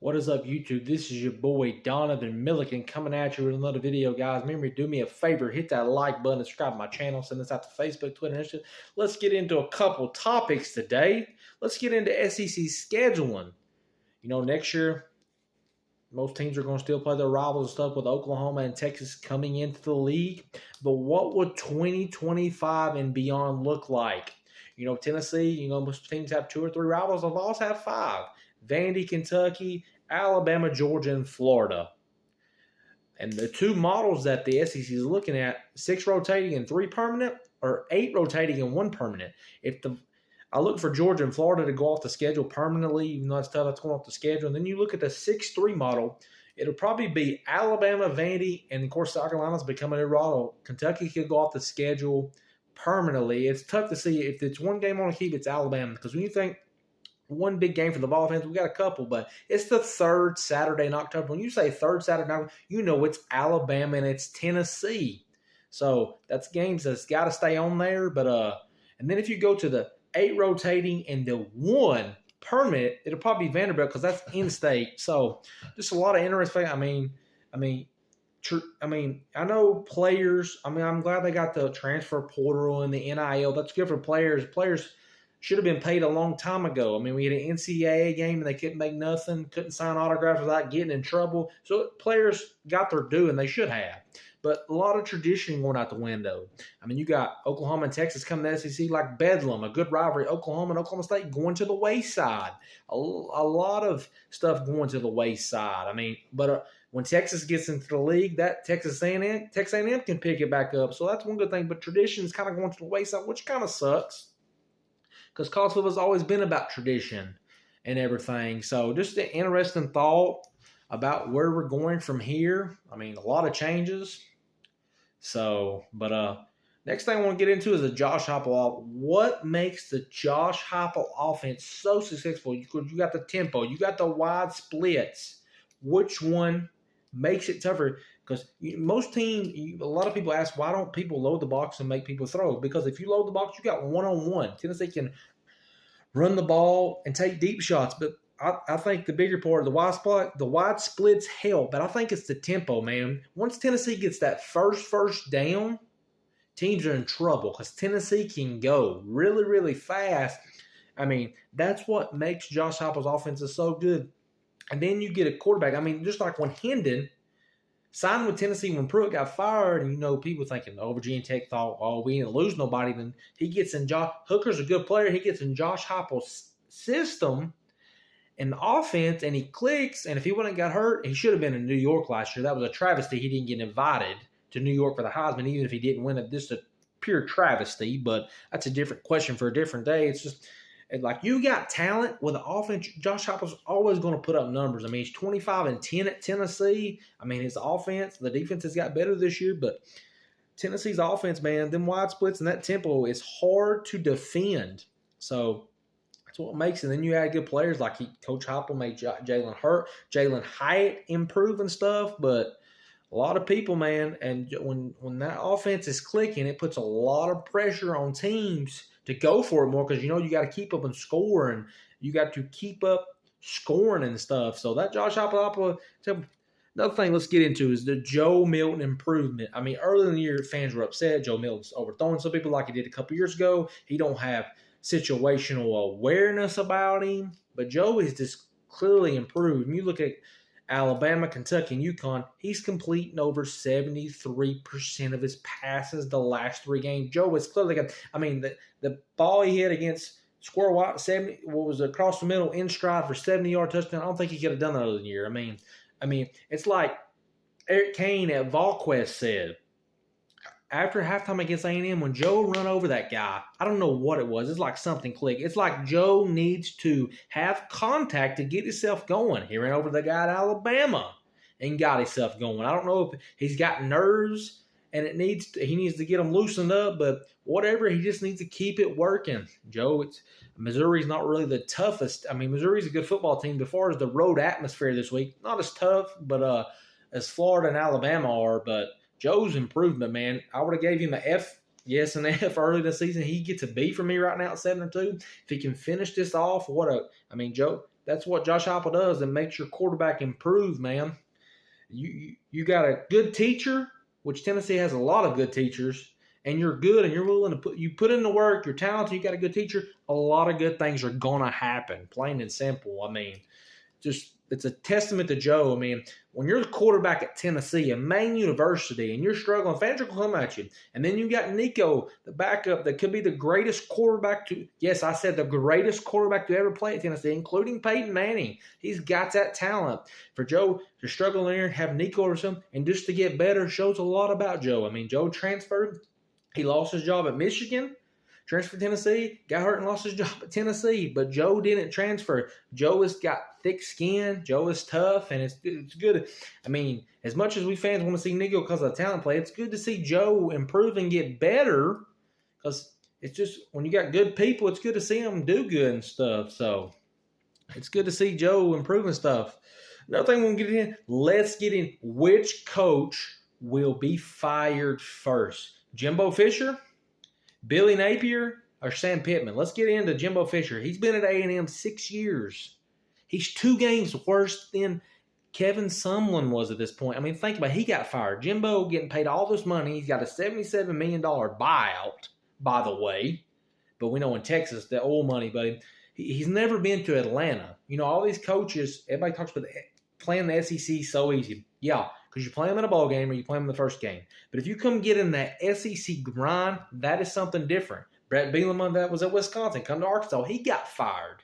What is up, YouTube? This is your boy Donovan Milliken coming at you with another video, guys. Remember, do me a favor, hit that like button, subscribe to my channel, send this out to Facebook, Twitter, and Instagram. Let's get into a couple topics today. Let's get into SEC scheduling. You know, next year, most teams are going to still play their rivals and stuff with Oklahoma and Texas coming into the league. But what would 2025 and beyond look like? You know, Tennessee, most teams have 2 or 3 rivals. The Vols have 5. Vandy, Kentucky, Alabama, Georgia, and Florida. And the 2 models that the SEC is looking at, 6 rotating and 3 permanent, or 8 rotating and 1 permanent. I look for Georgia and Florida to go off the schedule permanently, even though that's tough, that's going off the schedule. And then you look at the 6-3 model, it'll probably be Alabama, Vandy, and of course South Carolina's becoming a model. Kentucky could go off the schedule permanently. It's tough to see. If it's one game I want to keep, it's Alabama. Because when you think one big game for the Vol fans, we got a couple, but it's the 3rd Saturday in October. When you say 3rd Saturday in October, you know it's Alabama and it's Tennessee. So that's games that's got to stay on there. But and then if you go to the 8 rotating and the 1 permanent, it'll probably be Vanderbilt because that's in-state. So just a lot of interesting. I know players. I'm glad they got the transfer portal and the NIL. That's good for players. Players should have been paid a long time ago. We had an NCAA game and they couldn't make nothing, couldn't sign autographs without getting in trouble. So players got their due and they should have. But a lot of tradition going out the window. You got Oklahoma and Texas coming to the SEC like Bedlam, a good rivalry. Oklahoma and Oklahoma State going to the wayside. A lot of stuff going to the wayside. But when Texas gets into the league, that Texas A&M can pick it back up. So that's one good thing. But tradition is kind of going to the wayside, which kind of sucks. Because college football has always been about tradition and everything. So just an interesting thought about where we're going from here. A lot of changes. So, but next thing I want to get into is the Josh Heupel. What makes the Josh Heupel offense so successful? You got the tempo. You got the wide splits. Which one makes it tougher? Because most teams, a lot of people ask, why don't people load the box and make people throw? Because if you load the box, you got one-on-one. Tennessee can run the ball and take deep shots. But I think the bigger part of the wide splits help. But I think it's the tempo, man. Once Tennessee gets that first down, teams are in trouble because Tennessee can go really, really fast. That's what makes Josh Heupel's offense so good. And then you get a quarterback. Just like when Hendon signed with Tennessee when Pruitt got fired, and people thinking, Virginia Tech thought, we didn't lose nobody. Then he gets in Hooker's a good player. He gets in Josh Heupel's system and the offense, and he clicks. And if he wouldn't have got hurt, he should have been in New York last year. That was a travesty. He didn't get invited to New York for the Heisman, even if he didn't win it. This is a pure travesty, but that's a different question for a different day. It's just like you got talent with the offense. Josh Heupel's always going to put up numbers. He's 25-10 at Tennessee. His offense, the defense has got better this year, but Tennessee's offense, man, them wide splits and that tempo is hard to defend. So that's what makes it. And then you add good players like Coach Heupel made Jalen Hyatt improve and stuff, but a lot of people, man, and when that offense is clicking, it puts a lot of pressure on teams to go for it more because, you got to keep up and score, and you got to keep up scoring and stuff. So that Josh Heupel. Another thing let's get into is the Joe Milton improvement. Early in the year, fans were upset. Joe Milton's overthrowing some people like he did a couple years ago. He don't have situational awareness about him, but Joe is just clearly improved. When you look at Alabama, Kentucky, and UConn, he's completing over 73% of his passes the last 3 games. Joe is clearly got, the ball he hit against Squirrel White, across the middle, in stride for 70-yard touchdown. I don't think he could have done that other year. It's like Eric Kane at VolQuest said, after halftime against A&M, when Joe run over that guy, I don't know what it was. It's like something clicked. It's like Joe needs to have contact to get himself going. He ran over the guy at Alabama and got himself going. I don't know if he's got nerves and he needs to get them loosened up, but whatever, he just needs to keep it working. Joe, Missouri's not really the toughest. Missouri's a good football team. As far as the road atmosphere this week, not as tough, but as Florida and Alabama are, but Joe's improvement, man. I would have gave him an F, an F early this season. He gets a B for me right now at 7-2. If he can finish this off, Joe, That's what Josh Heupel does and makes your quarterback improve, man. You got a good teacher, which Tennessee has a lot of good teachers, and you're good and you're willing to put in the work, you're talented, you got a good teacher, a lot of good things are gonna happen, plain and simple. I mean, just it's a testament to Joe. I mean, when you're the quarterback at Tennessee, a Maine University, and you're struggling, fans are going to come at you. And then you got Nico, the backup, that could be the greatest quarterback to, yes, I said the greatest quarterback to ever play at Tennessee, including Peyton Manning. He's got that talent. For Joe to struggle in there and have Nico or something, and just to get better shows a lot about Joe. I mean, Joe transferred. He lost his job at Michigan. Transferred to Tennessee, got hurt and lost his job at Tennessee, but Joe didn't transfer. Joe has got thick skin. Joe is tough, and it's good. I mean, as much as we fans want to see Nico because of the talent play, it's good to see Joe improve and get better because it's just when you got good people, it's good to see them do good and stuff. So it's good to see Joe improving stuff. Another thing we'll get in, let's get in which coach will be fired first. Jimbo Fisher, Billy Napier, or Sam Pittman? Let's get into Jimbo Fisher. He's been at A&M 6 years. He's 2 games worse than Kevin Sumlin was at this point. I mean, think about it. He got fired. Jimbo getting paid all this money. He's got a $77 million buyout, by the way. But we know in Texas, the oil money, buddy. He's never been to Atlanta. You know, all these coaches, everybody talks about playing the SEC so easy. Yeah, because you play them in a bowl game or you play them in the first game. But if you come get in that SEC grind, that is something different. Brett Bielema, that was at Wisconsin, come to Arkansas, he got fired.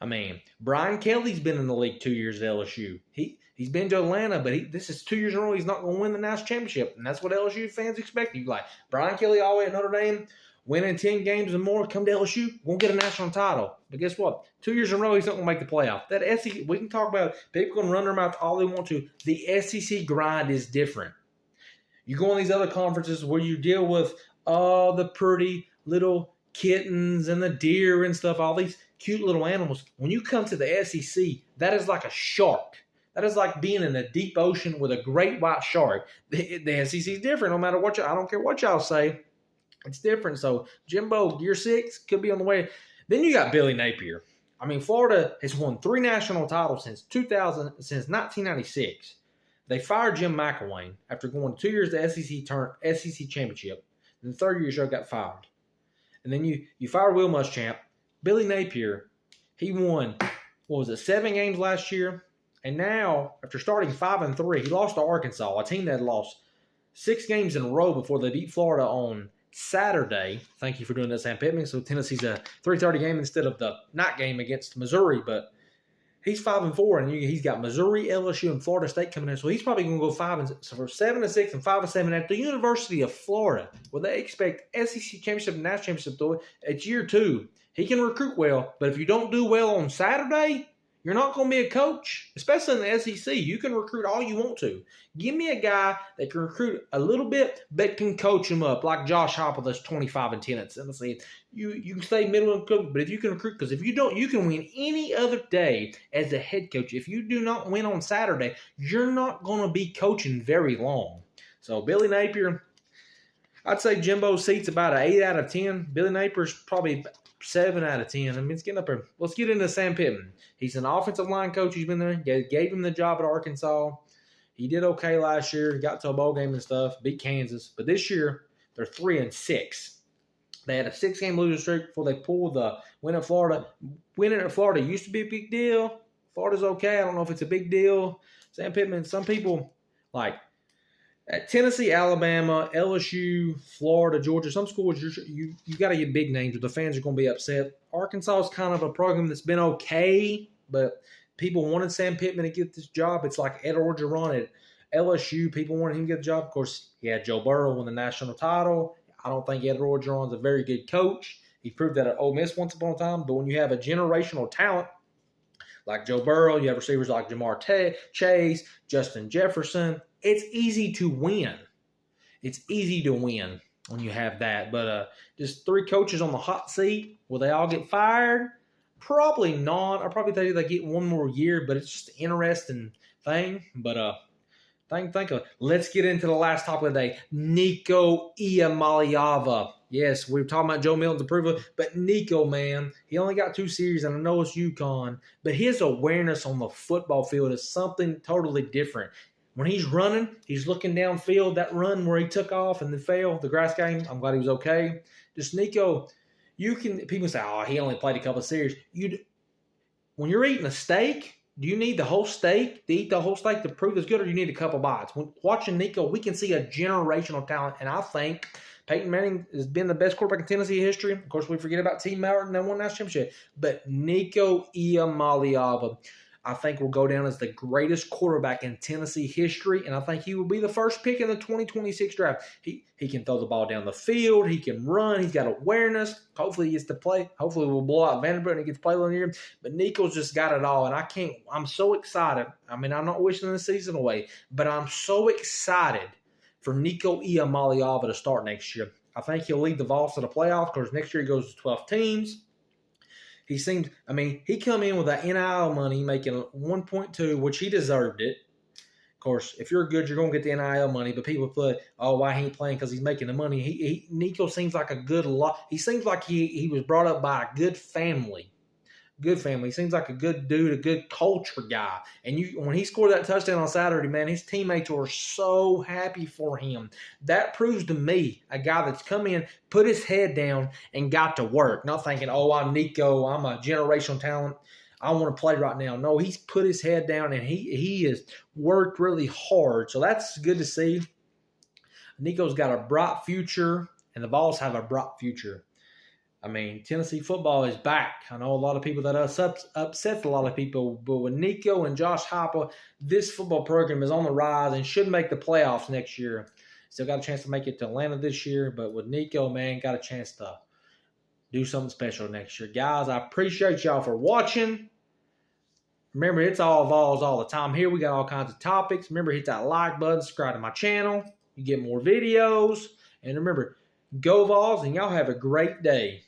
I mean, Brian Kelly's been in the league 2 years at LSU. He's been to Atlanta, but this is 2 years in a row. He's not going to win the national championship, and that's what LSU fans expect. You like Brian Kelly all the way at Notre Dame, winning 10 games and more, come to LSU, won't get a national title. But guess what? 2 years in a row, he's not going to make the playoff. That SEC, we can talk about it. People can run their mouth all they want to. The SEC grind is different. You go on these other conferences where you deal with all the pretty little kittens and the deer and stuff, all these cute little animals. When you come to the SEC, that is like a shark. That is like being in the deep ocean with a great white shark. The SEC is different no matter what I don't care what y'all say. It's different. So Jimbo, year 6, could be on the way. Then you got Billy Napier. I mean, Florida has won 3 national titles since 1996. They fired Jim McElwain after going 2 years to SEC championship. And the third year, Joe got fired. And then you fired Will Muschamp. Billy Napier, he won, 7 games last year? And now, after starting 5-3, he lost to Arkansas, a team that had lost 6 games in a row before they beat Florida on Saturday. Thank you for doing that, Sam Pittman. So Tennessee's a 3:30 game instead of the night game against Missouri. But he's 5-4, and he's got Missouri, LSU, and Florida State coming in. So he's probably going to go 7-6 and 5-7 at the University of Florida, where they expect SEC championship and national championship. It's year 2. He can recruit well, but if you don't do well on Saturday, you're not going to be a coach, especially in the SEC. You can recruit all you want to. Give me a guy that can recruit a little bit but can coach him up, like Josh Heupel that's 25-10 at Tennessee. You can stay middle and cook, but if you can recruit, because if you don't, you can win any other day as a head coach. If you do not win on Saturday, you're not going to be coaching very long. So Billy Napier, I'd say Jimbo's seat's about an 8 out of 10. Billy Napier's probably 7 out of 10. I mean, it's getting up there. Let's get into Sam Pittman. He's an offensive line coach. He's been there. Gave him the job at Arkansas. He did okay last year. Got to a bowl game and stuff. Beat Kansas. But this year, they're 3-6. They had a 6-game losing streak before they pulled the win at Florida. Winning at Florida used to be a big deal. Florida's okay. I don't know if it's a big deal. Sam Pittman, some people like at Tennessee, Alabama, LSU, Florida, Georgia, some schools, you got to get big names or the fans are going to be upset. Arkansas is kind of a program that's been okay, but people wanted Sam Pittman to get this job. It's like Ed Orgeron at LSU. People wanted him to get the job. Of course, he had Joe Burrow win the national title. I don't think Ed Orgeron's a very good coach. He proved that at Ole Miss once upon a time. But when you have a generational talent like Joe Burrow, you have receivers like Jamar Chase, Justin Jefferson, it's easy to win. It's easy to win when you have that. But just 3 coaches on the hot seat, will they all get fired? Probably not. I probably think they get one more year, but it's just an interesting thing. But Think of it. Let's get into the last topic of the day. Nico Iamaleava. Yes, we were talking about Joe Milton's approval, but Nico, man, he only got 2 series, and I know it's UConn, but his awareness on the football field is something totally different. When he's running, he's looking downfield. That run where he took off and then failed, the grass game, I'm glad he was okay. Just Nico, people say, oh, he only played a couple of series. When you're eating a steak, do you need the whole steak to eat the whole steak to prove it's good, or do you need a couple bites? When watching Nico, we can see a generational talent, and I think Peyton Manning has been the best quarterback in Tennessee history. Of course, we forget about T. Martin that won that championship. But Nico Iamaleava, I think, will go down as the greatest quarterback in Tennessee history, and I think he will be the first pick in the 2026 draft. He can throw the ball down the field. He can run. He's got awareness. Hopefully he gets to play. Hopefully we'll blow out Vanderbilt and he gets to play one year. But Nico's just got it all, and I'm so excited. I mean, I'm not wishing the season away, but I'm so excited for Nico Iamaleava to start next year. I think he'll lead the Vols to the playoffs because next year he goes to 12 teams. He come in with that NIL money making 1.2, which he deserved it. Of course, if you're good, you're going to get the NIL money, but people put, oh, why he ain't playing because he's making the money. Nico seems like a good lot. He seems like he was brought up by a good family. Good family. He seems like a good dude, a good culture guy. And when he scored that touchdown on Saturday, man, his teammates were so happy for him. That proves to me a guy that's come in, put his head down, and got to work. Not thinking, oh, I'm Nico, I'm a generational talent, I want to play right now. No, he's put his head down, and he has worked really hard. So that's good to see. Nico's got a bright future, and the Vols have a bright future. I mean, Tennessee football is back. I know a lot of people that upsets a lot of people, but with Nico and Josh Heupel, this football program is on the rise and should make the playoffs next year. Still got a chance to make it to Atlanta this year, but with Nico, man, got a chance to do something special next year. Guys, I appreciate y'all for watching. Remember, it's all Vols all the time here. We got all kinds of topics. Remember, hit that like button, subscribe to my channel. You get more videos. And remember, go Vols, and y'all have a great day.